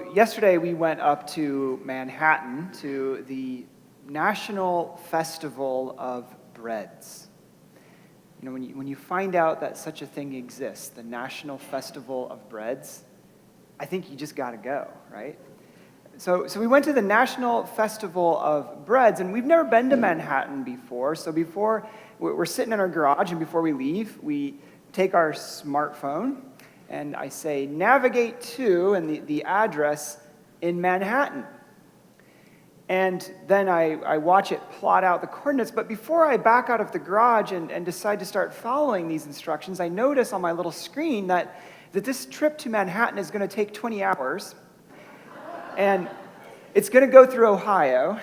So yesterday we went up to Manhattan to the National Festival of Breads. You know, when you find out that such a thing exists, the National Festival of Breads, I think you just got to go, right? So we went to the National Festival of Breads, and we've never been to Manhattan before. So before we're sitting in our garage, and before we leave, we take our smartphone, and I say, navigate to, and the address in Manhattan. And then I watch it plot out the coordinates. But before I back out of the garage and decide to start following these instructions, I notice on my little screen that this trip to Manhattan is going to take 20 hours. And it's going to go through Ohio.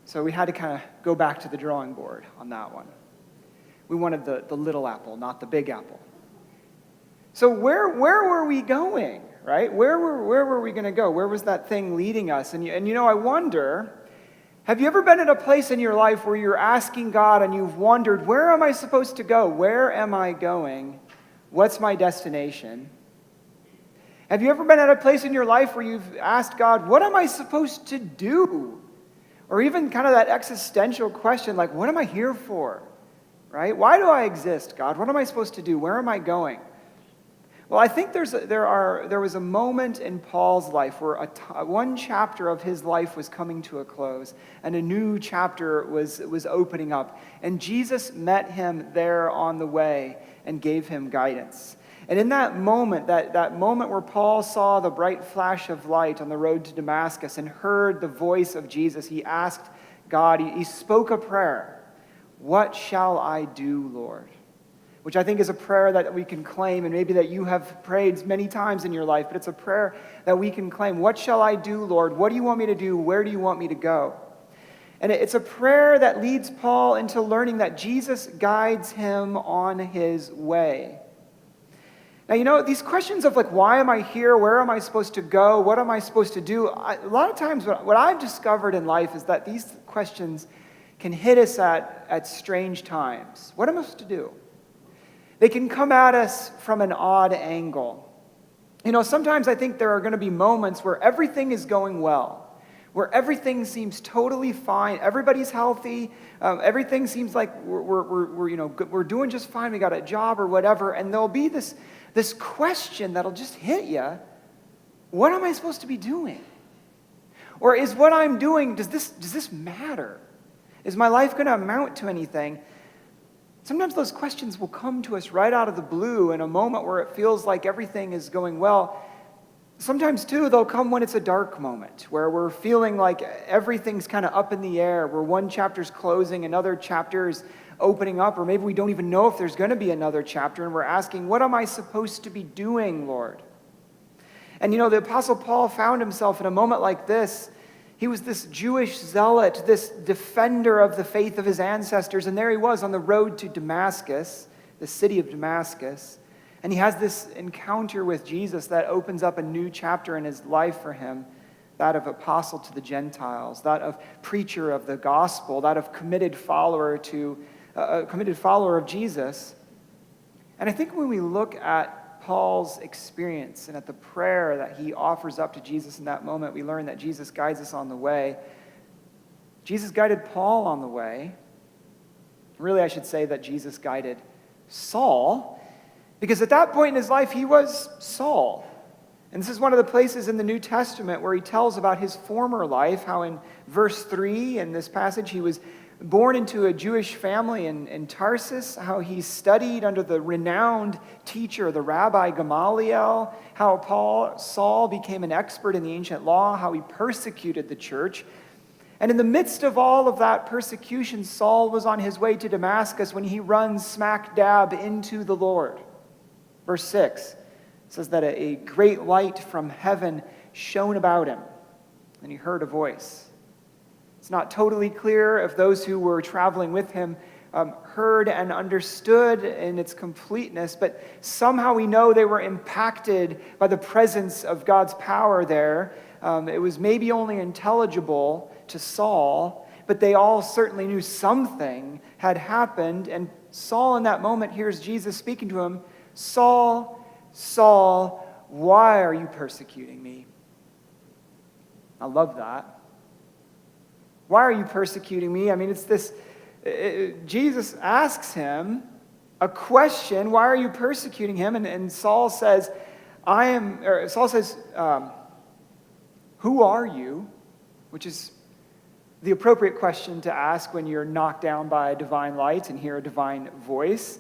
So we had to kind of go back to the drawing board on that one. We wanted the little apple, not the big apple. So where were we going, right? Where were we going to go? Where was that thing leading us? And I wonder, have you ever been at a place in your life where you're asking God and you've wondered, where am I supposed to go? Where am I going? What's my destination? Have you ever been at a place in your life where you've asked God, what am I supposed to do? Or even kind of that existential question, like, what am I here for? Right? Why do I exist, God? What am I supposed to do? Where am I going? Well, I think there was a moment in Paul's life where one chapter of his life was coming to a close, and a new chapter was opening up. And Jesus met him there on the way and gave him guidance. And in that moment, that moment where Paul saw the bright flash of light on the road to Damascus and heard the voice of Jesus, he asked God, he spoke a prayer, "What shall I do, Lord?" Which I think is a prayer that we can claim, and maybe that you have prayed many times in your life, but it's a prayer that we can claim. What shall I do, Lord? What do you want me to do? Where do you want me to go? And it's a prayer that leads Paul into learning that Jesus guides him on his way. Now, these questions of why am I here? Where am I supposed to go? What am I supposed to do? A lot of times what I've discovered in life is that these questions can hit us at strange times. What am I supposed to do? They can come at us from an odd angle. Sometimes I think there are going to be moments where everything is going well, where everything seems totally fine, everybody's healthy, everything seems like we're doing just fine, we got a job or whatever, and there'll be this question that'll just hit you. What am I supposed to be doing? Or is what I'm doing, does this matter? Is my life going to amount to anything? Sometimes those questions will come to us right out of the blue in a moment where it feels like everything is going well. Sometimes, too, they'll come when it's a dark moment, where we're feeling like everything's kind of up in the air, where one chapter's closing, another chapter is opening up, or maybe we don't even know if there's going to be another chapter, and we're asking, what am I supposed to be doing, Lord? And the Apostle Paul found himself in a moment like this. He was this Jewish zealot, this defender of the faith of his ancestors, and there he was on the road to Damascus, the city of Damascus, and he has this encounter with Jesus that opens up a new chapter in his life for him, that of apostle to the Gentiles, that of preacher of the gospel, that of committed follower of Jesus. And I think when we look at Paul's experience and at the prayer that he offers up to Jesus in that moment, we learn that Jesus guides us on the way. Jesus guided Paul on the way. Really, I should say that Jesus guided Saul, because at that point in his life, he was Saul. And this is one of the places in the New Testament where he tells about his former life, how in verse 3 in this passage, he was born into a Jewish family in Tarsus, how he studied under the renowned teacher, the Rabbi Gamaliel, how Saul became an expert in the ancient law, how he persecuted the church. And in the midst of all of that persecution, Saul was on his way to Damascus when he runs smack dab into the Lord. Verse 6 says that a great light from heaven shone about him, and he heard a voice. It's not totally clear if those who were traveling with him heard and understood in its completeness, but somehow we know they were impacted by the presence of God's power there. It was maybe only intelligible to Saul, but they all certainly knew something had happened. And Saul in that moment hears Jesus speaking to him, "Saul, Saul, why are you persecuting me? I love that. Why are you persecuting me? I mean, it's this, Jesus asks him a question, why are you persecuting him? And Saul says, who are you? Which is the appropriate question to ask when you're knocked down by a divine light and hear a divine voice.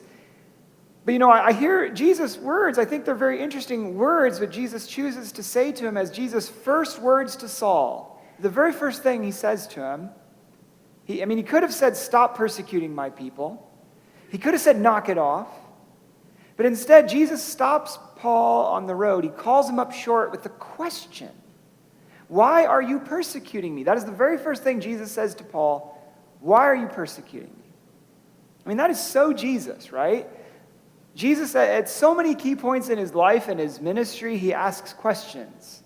But I hear Jesus' words. I think they're very interesting words, but Jesus chooses to say to him as Jesus' first words to Saul. The very first thing he says to him, he could have said, stop persecuting my people. He could have said, knock it off. But instead, Jesus stops Paul on the road. He calls him up short with a question. Why are you persecuting me? That is the very first thing Jesus says to Paul. Why are you persecuting me? I mean, that is so Jesus, right? Jesus, at so many key points in his life and his ministry, he asks questions,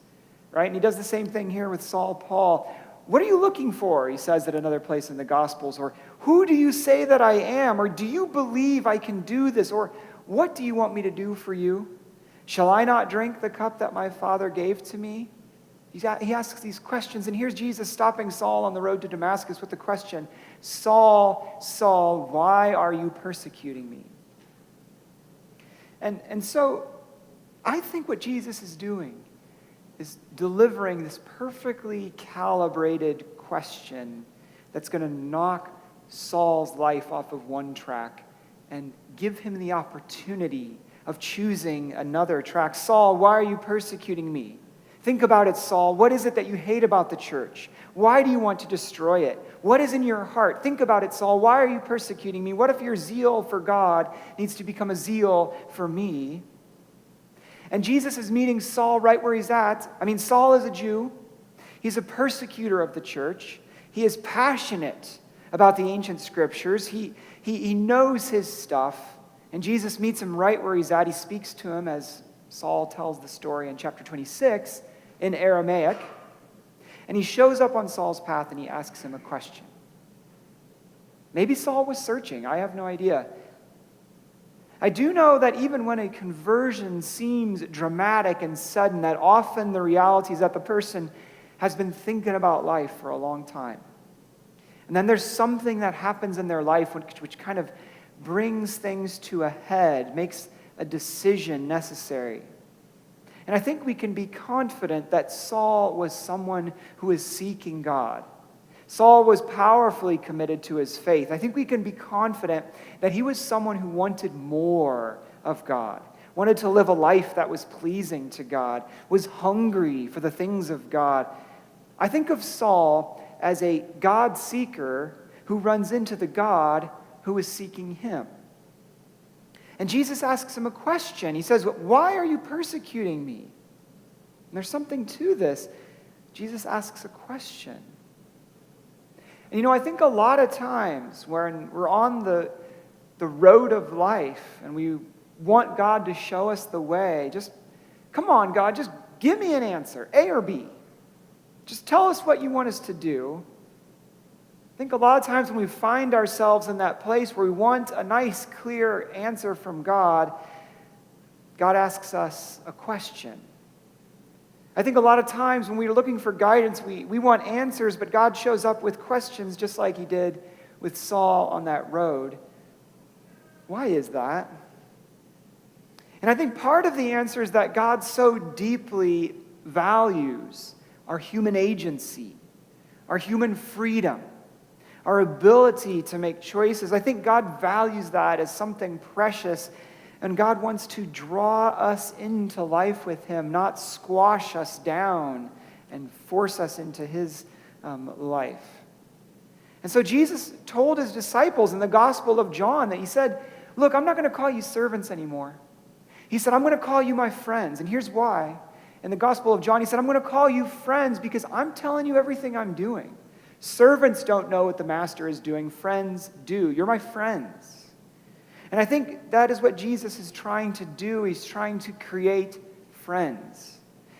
right? And he does the same thing here with Saul Paul. What are you looking for? He says at another place in the Gospels. Or who do you say that I am? Or do you believe I can do this? Or what do you want me to do for you? Shall I not drink the cup that my Father gave to me? He asks these questions, and here's Jesus stopping Saul on the road to Damascus with the question, Saul, Saul, why are you persecuting me? And so I think what Jesus is doing is delivering this perfectly calibrated question that's going to knock Saul's life off of one track and give him the opportunity of choosing another track. Saul, why are you persecuting me? Think about it, Saul. What is it that you hate about the church? Why do you want to destroy it? What is in your heart? Think about it, Saul. Why are you persecuting me? What if your zeal for God needs to become a zeal for me? And Jesus is meeting Saul right where he's at. I mean, Saul is a Jew. He's a persecutor of the church. He is passionate about the ancient scriptures. He knows his stuff. And Jesus meets him right where he's at. He speaks to him as Saul tells the story in chapter 26 in Aramaic. And he shows up on Saul's path and he asks him a question. Maybe Saul was searching. I have no idea. I do know that even when a conversion seems dramatic and sudden, that often the reality is that the person has been thinking about life for a long time. And then there's something that happens in their life which kind of brings things to a head, makes a decision necessary. And I think we can be confident that Saul was someone who is seeking God. Saul was powerfully committed to his faith. I think we can be confident that he was someone who wanted more of God, wanted to live a life that was pleasing to God, was hungry for the things of God. I think of Saul as a God seeker who runs into the God who is seeking him. And Jesus asks him a question. He says, why are you persecuting me? And there's something to this. Jesus asks a question. And I think a lot of times when we're on the road of life and we want God to show us the way, just, come on, God, just give me an answer, A or B. Just tell us what you want us to do. I think a lot of times when we find ourselves in that place where we want a nice, clear answer from God, God asks us a question. I think a lot of times when we're looking for guidance, we want answers, but God shows up with questions just like he did with Saul on that road. Why is that? And I think part of the answer is that God so deeply values our human agency, our human freedom, our ability to make choices. I think God values that as something precious, and God wants to draw us into life with him, not squash us down and force us into his life. And so Jesus told his disciples in the Gospel of John that he said, look, I'm not going to call you servants anymore. He said, I'm going to call you my friends. And here's why. In the Gospel of John, he said, I'm going to call you friends because I'm telling you everything I'm doing. Servants don't know what the master is doing. Friends do. You're my friends. And I think that is what Jesus is trying to do. He's trying to create friends.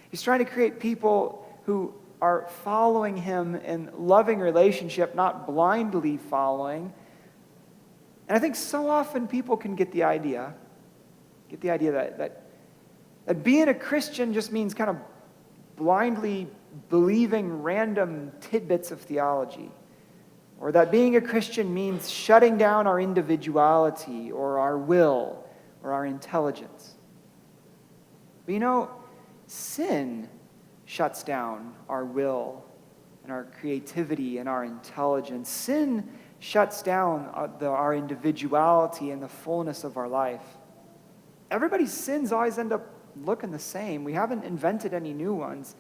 He's trying to create people who are following him in loving relationship, not blindly following. And I think so often people can get the idea that That being a Christian just means kind of blindly believing random tidbits of theology. Or that being a Christian means shutting down our individuality or our will or our intelligence. But sin shuts down our will and our creativity and our intelligence. Sin shuts down our individuality and the fullness of our life. Everybody's sins always end up looking the same. We haven't invented any new ones.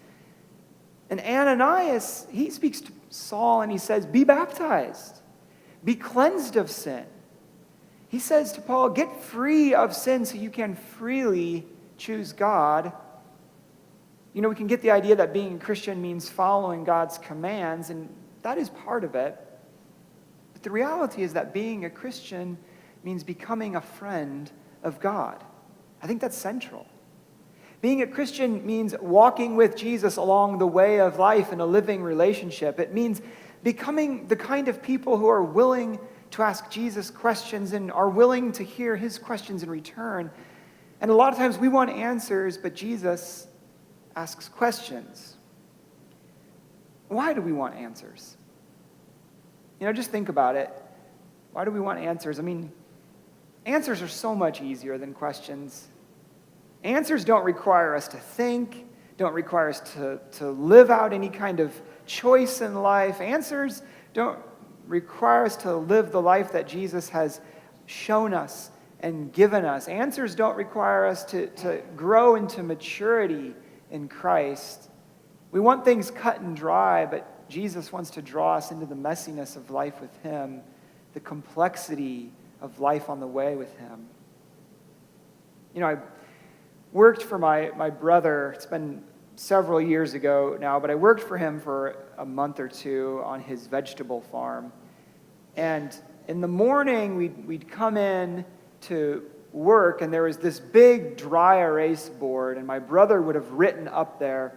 And Ananias, he speaks to Saul and he says, be baptized, be cleansed of sin. He says to Paul, get free of sin so you can freely choose God. We can get the idea that being a Christian means following God's commands, and that is part of it. But the reality is that being a Christian means becoming a friend of God. I think that's central. Being a Christian means walking with Jesus along the way of life in a living relationship. It means becoming the kind of people who are willing to ask Jesus questions and are willing to hear his questions in return. And a lot of times we want answers, but Jesus asks questions. Why do we want answers? Just think about it. Why do we want answers? Answers are so much easier than questions. Answers don't require us to think, don't require us to live out any kind of choice in life. Answers don't require us to live the life that Jesus has shown us and given us. Answers don't require us to grow into maturity in Christ. We want things cut and dry, but Jesus wants to draw us into the messiness of life with him, the complexity of life on the way with him. I worked for my brother. It's been several years ago now, but I worked for him for a month or two on his vegetable farm. And in the morning, we'd come in to work, and there was this big dry erase board, and my brother would have written up there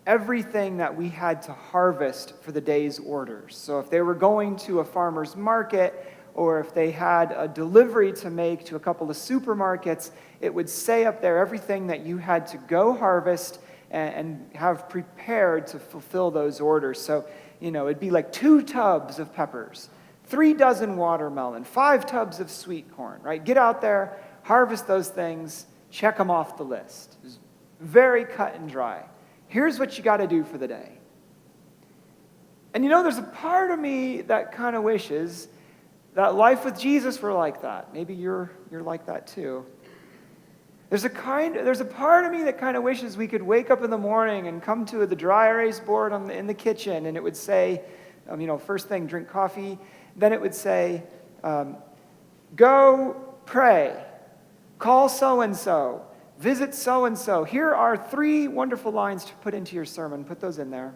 everything that we had to harvest for the day's orders. So if they were going to a farmer's market, or if they had a delivery to make to a couple of supermarkets, it would say up there everything that you had to go harvest and have prepared to fulfill those orders. So, it'd be like 2 tubs of peppers, 3 dozen watermelon, 5 tubs of sweet corn, right? Get out there, harvest those things, check them off the list. It was very cut and dry. Here's what you got to do for the day. And there's a part of me that kind of wishes that life with Jesus were like that. Maybe you're like that too. There's a part of me that kind of wishes we could wake up in the morning and come to the dry erase board in the kitchen, and it would say, first thing, drink coffee. Then it would say, go pray, call so-and-so, visit so-and-so. Here are 3 wonderful lines to put into your sermon. Put those in there.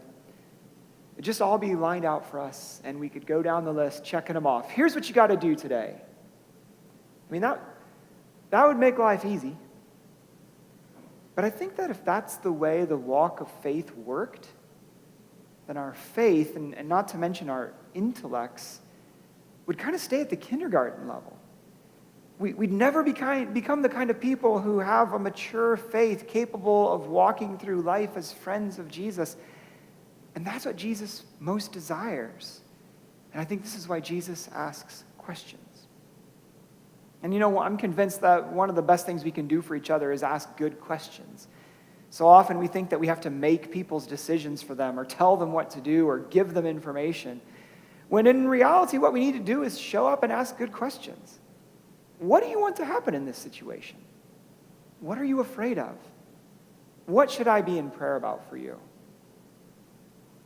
It'd just all be lined out for us, and we could go down the list, checking them off. Here's what you got to do today. That would make life easy. But I think that if that's the way the walk of faith worked, then our faith, and not to mention our intellects, would kind of stay at the kindergarten level. We'd never become the kind of people who have a mature faith capable of walking through life as friends of Jesus. And that's what Jesus most desires. And I think this is why Jesus asks questions. And I'm convinced that one of the best things we can do for each other is ask good questions. So often we think that we have to make people's decisions for them or tell them what to do or give them information. When in reality, what we need to do is show up and ask good questions. What do you want to happen in this situation? What are you afraid of? What should I be in prayer about for you?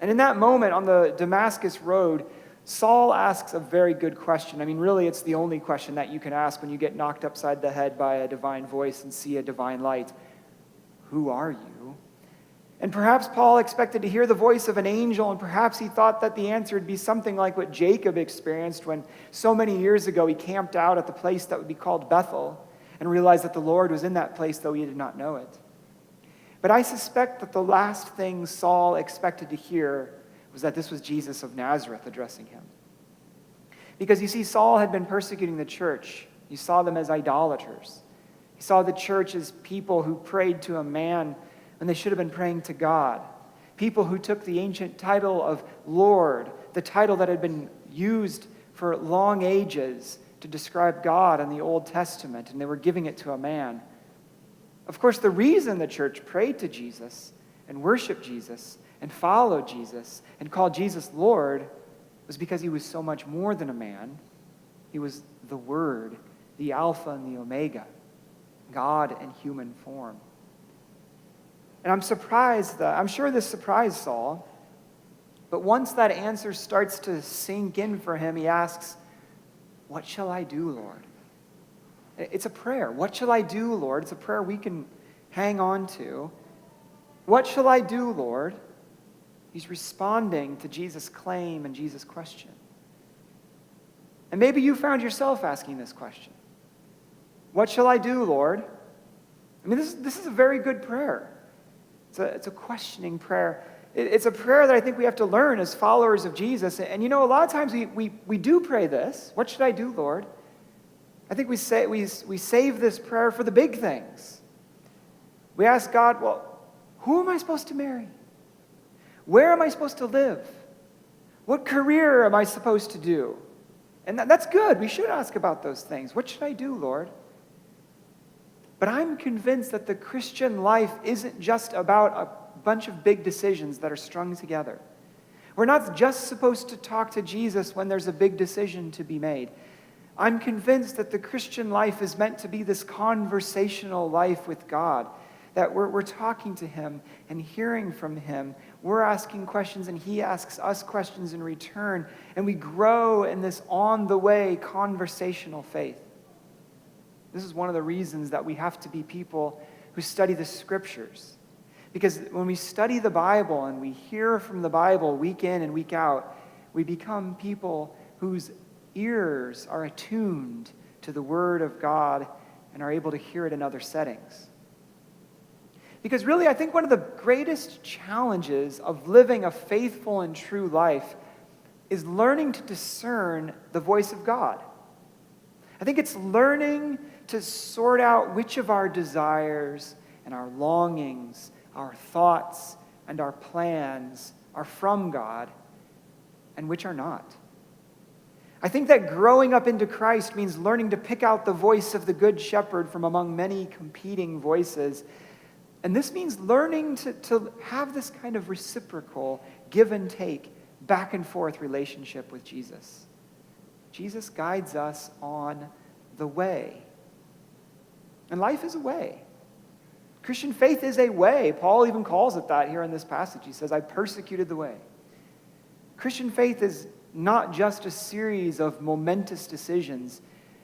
And in that moment on the Damascus road, Saul asks a very good question. Really, it's the only question that you can ask when you get knocked upside the head by a divine voice and see a divine light. Who are you? And perhaps Paul expected to hear the voice of an angel, and perhaps he thought that the answer would be something like what Jacob experienced when so many years ago he camped out at the place that would be called Bethel and realized that the Lord was in that place, though he did not know it. But I suspect that the last thing Saul expected to hear was that this was Jesus of Nazareth addressing him. Because you see, Saul had been persecuting the church. He saw them as idolaters. He saw the church as people who prayed to a man when they should have been praying to God. People who took the ancient title of Lord, the title that had been used for long ages to describe God in the Old Testament, and they were giving it to a man. Of course, the reason the church prayed to Jesus and worshiped Jesus and followed Jesus and called Jesus Lord was because he was so much more than a man. He was the Word, the Alpha and the Omega, God in human form. And I'm sure this surprised Saul, but once that answer starts to sink in for him, he asks, "What shall I do, Lord?" It's a prayer. What shall I do, Lord? It's a prayer we can hang on to. What shall I do, Lord? He's responding to Jesus' claim and Jesus' question. And maybe you found yourself asking this question. What shall I do, Lord? I mean, this is a very good prayer. It's a questioning prayer. It's a prayer that I think we have to learn as followers of Jesus. And a lot of times we do pray this. What should I do, Lord? I think we save this prayer for the big things. We ask God, well, who am I supposed to marry? Where am I supposed to live? What career am I supposed to do? And that's good. We should ask about those things. What should I do, Lord? But I'm convinced that the Christian life isn't just about a bunch of big decisions that are strung together. We're not just supposed to talk to Jesus when there's a big decision to be made. I'm convinced that the Christian life is meant to be this conversational life with God, that we're talking to him and hearing from him. We're asking questions and he asks us questions in return, and we grow in this on-the-way conversational faith. This is one of the reasons that we have to be people who study the Scriptures. Because when we study the Bible and we hear from the Bible week in and week out, we become people whose ears are attuned to the Word of God and are able to hear it in other settings. Because really, I think one of the greatest challenges of living a faithful and true life is learning to discern the voice of God. I think it's learning to sort out which of our desires and our longings, our thoughts and our plans are from God and which are not. I think that growing up into Christ means learning to pick out the voice of the Good Shepherd from among many competing voices. And this means learning to have this kind of reciprocal give and take, back and forth relationship with Jesus. Jesus guides us on the way. And life is a way. Christian faith is a way. Paul even calls it that here in this passage. He says, I persecuted the way. Christian faith is not just a series of momentous decisions.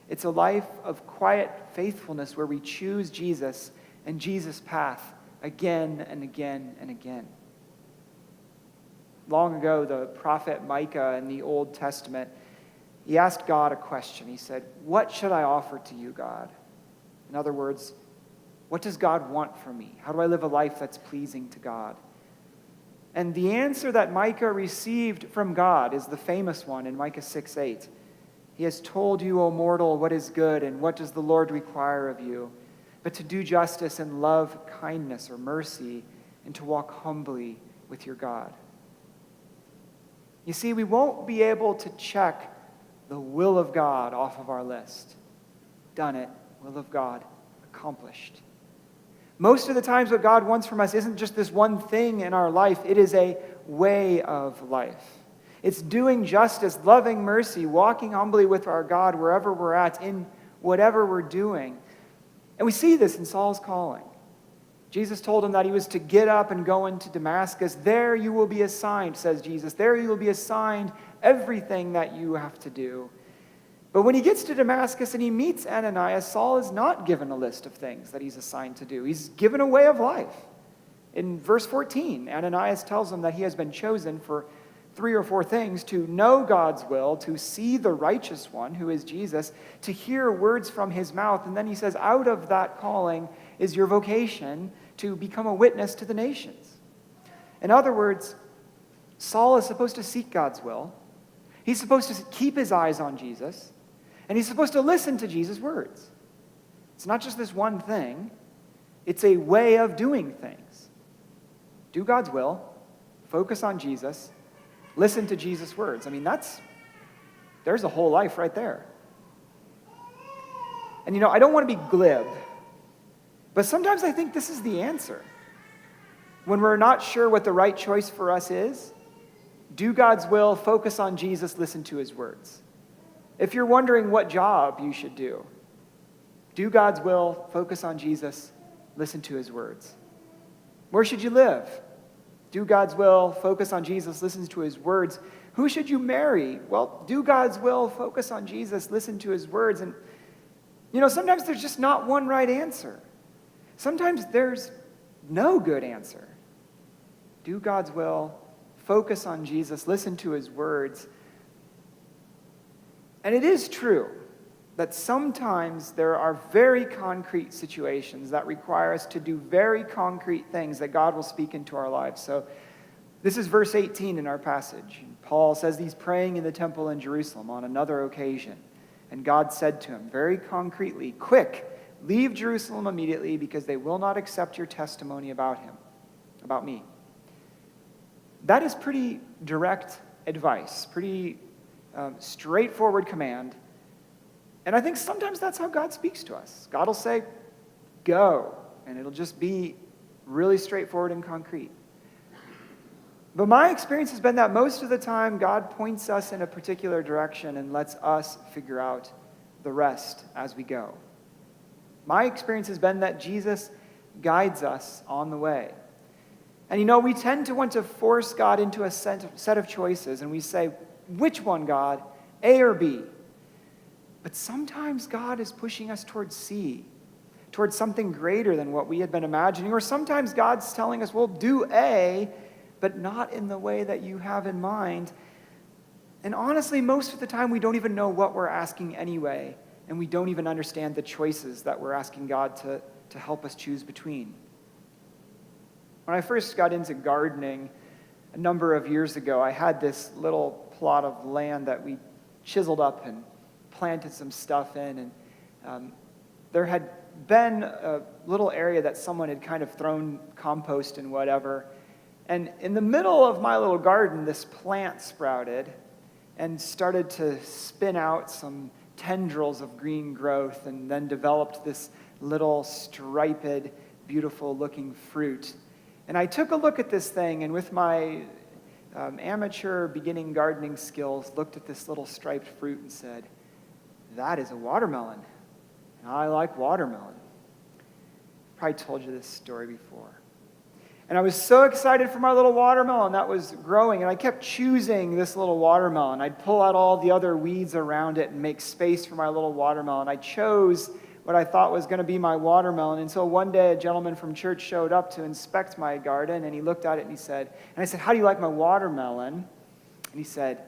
It's a life of quiet faithfulness where we choose Jesus and Jesus' path again and again and again. Long ago, the prophet Micah in the Old Testament, he asked God a question. He said, "What should I offer to you, God?" In other words, what does God want from me? How do I live a life that's pleasing to God? And the answer that Micah received from God is the famous one in Micah 6:8. He has told you, O mortal, what is good, and what does the Lord require of you, but to do justice and love kindness or mercy, and to walk humbly with your God. You see, we won't be able to check the will of God off of our list. Done it. Will of God accomplished. Most of the times what God wants from us isn't just this one thing in our life. It is a way of life. It's doing justice, loving mercy, walking humbly with our God wherever we're at, in whatever we're doing. And we see this in Saul's calling. Jesus told him that he was to get up and go into Damascus. There you will be assigned, says Jesus. There you will be assigned everything that you have to do. But when he gets to Damascus and he meets Ananias, Saul is not given a list of things that he's assigned to do. He's given a way of life. In verse 14, Ananias tells him that he has been chosen for 3 or 4 things: to know God's will, to see the righteous one, who is Jesus, to hear words from his mouth. And then he says, out of that calling is your vocation to become a witness to the nations. In other words, Saul is supposed to seek God's will. He's supposed to keep his eyes on Jesus. And he's supposed to listen to Jesus' words. It's not just this one thing. It's a way of doing things. Do God's will, focus on Jesus, listen to Jesus' words. I mean, there's a whole life right there. And I don't want to be glib, but sometimes I think this is the answer. When we're not sure what the right choice for us is, do God's will, focus on Jesus, listen to his words. If you're wondering what job you should do God's will, focus on Jesus, listen to his words. Where should you live? Do God's will, focus on Jesus, listen to his words. Who should you marry? Well, do God's will, focus on Jesus, listen to his words. And, sometimes there's just not one right answer. Sometimes there's no good answer. Do God's will, focus on Jesus, listen to his words. And it is true that sometimes there are very concrete situations that require us to do very concrete things that God will speak into our lives. So this is verse 18 in our passage. Paul says he's praying in the temple in Jerusalem on another occasion. And God said to him very concretely, "Quick, leave Jerusalem immediately, because they will not accept your testimony about me." That is pretty direct advice, pretty straightforward command. And I think sometimes that's how God speaks to us. God will say, "Go," and it'll just be really straightforward and concrete. But my experience has been that most of the time, God points us in a particular direction and lets us figure out the rest as we go. My experience has been that Jesus guides us on the way. And we tend to want to force God into a set of choices, and we say, "Which one, God? A or B?" But sometimes God is pushing us towards C, towards something greater than what we had been imagining. Or sometimes God's telling us, "Well, do A, but not in the way that you have in mind." And honestly, most of the time, we don't even know what we're asking anyway, and we don't even understand the choices that we're asking God to help us choose between. When I first got into gardening a number of years ago, I had this little plot of land that we chiseled up and planted some stuff in, and there had been a little area that someone had kind of thrown compost and whatever. And in the middle of my little garden, this plant sprouted and started to spin out some tendrils of green growth, and then developed this little striped, beautiful-looking fruit. And I took a look at this thing, and with my amateur beginning gardening skills, looked at this little striped fruit and said, "That is a watermelon, and I like watermelon." Probably told you this story before. And I was so excited for my little watermelon that was growing, and I kept choosing this little watermelon. I'd pull out all the other weeds around it and make space for my little watermelon. I chose what I thought was going to be my watermelon until one day a gentleman from church showed up to inspect my garden, and he looked at it and he said, and I said, "How do you like my watermelon?" And he said,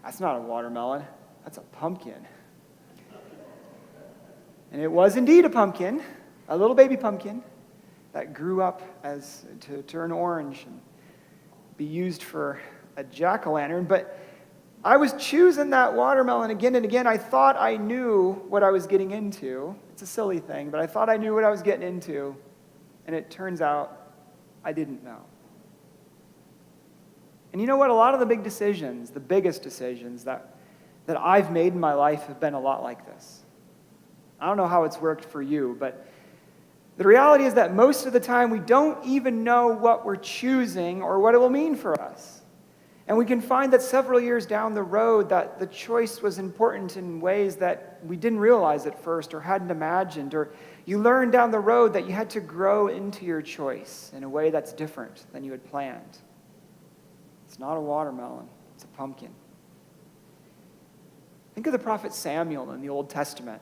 "That's not a watermelon, that's a pumpkin." And it was indeed a pumpkin, a little baby pumpkin that grew up to turn orange and be used for a jack-o'-lantern. But I was choosing that watermelon again and again. I thought I knew what I was getting into. It's a silly thing, but I thought I knew what I was getting into. And it turns out I didn't know. And you know what? A lot of the big decisions, the biggest decisions that I've made in my life have been a lot like this. I don't know how it's worked for you, but the reality is that most of the time we don't even know what we're choosing or what it will mean for us. And we can find that several years down the road that the choice was important in ways that we didn't realize at first or hadn't imagined. Or you learn down the road that you had to grow into your choice in a way that's different than you had planned. It's not a watermelon, it's a pumpkin. Think of the prophet Samuel in the Old Testament.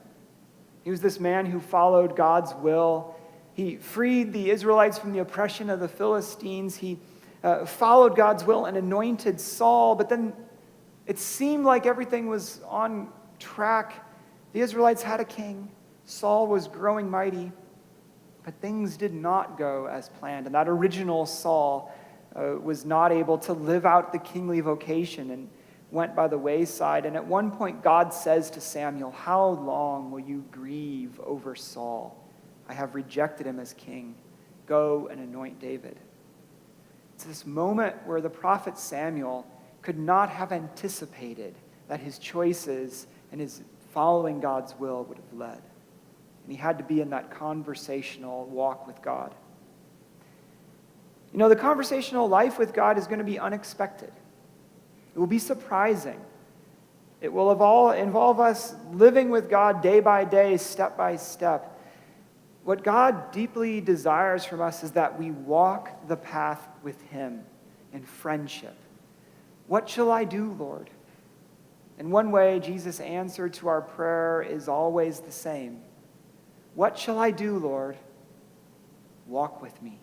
He was this man who followed God's will. He freed the Israelites from the oppression of the Philistines. He followed God's will and anointed Saul, but then it seemed like everything was on track. The Israelites had a king. Saul was growing mighty, but things did not go as planned. And that original Saul was not able to live out the kingly vocation. And went by the wayside. And at one point, God says to Samuel, "How long will you grieve over Saul? I have rejected him as king. Go and anoint David." It's this moment where the prophet Samuel could not have anticipated that his choices and his following God's will would have led. And he had to be in that conversational walk with God. You know, the conversational life with God is going to be unexpected. It will be surprising. It will involve us living with God day by day, step by step. What God deeply desires from us is that we walk the path with him in friendship. What shall I do, Lord? In one way, Jesus' answer to our prayer is always the same. What shall I do, Lord? Walk with me.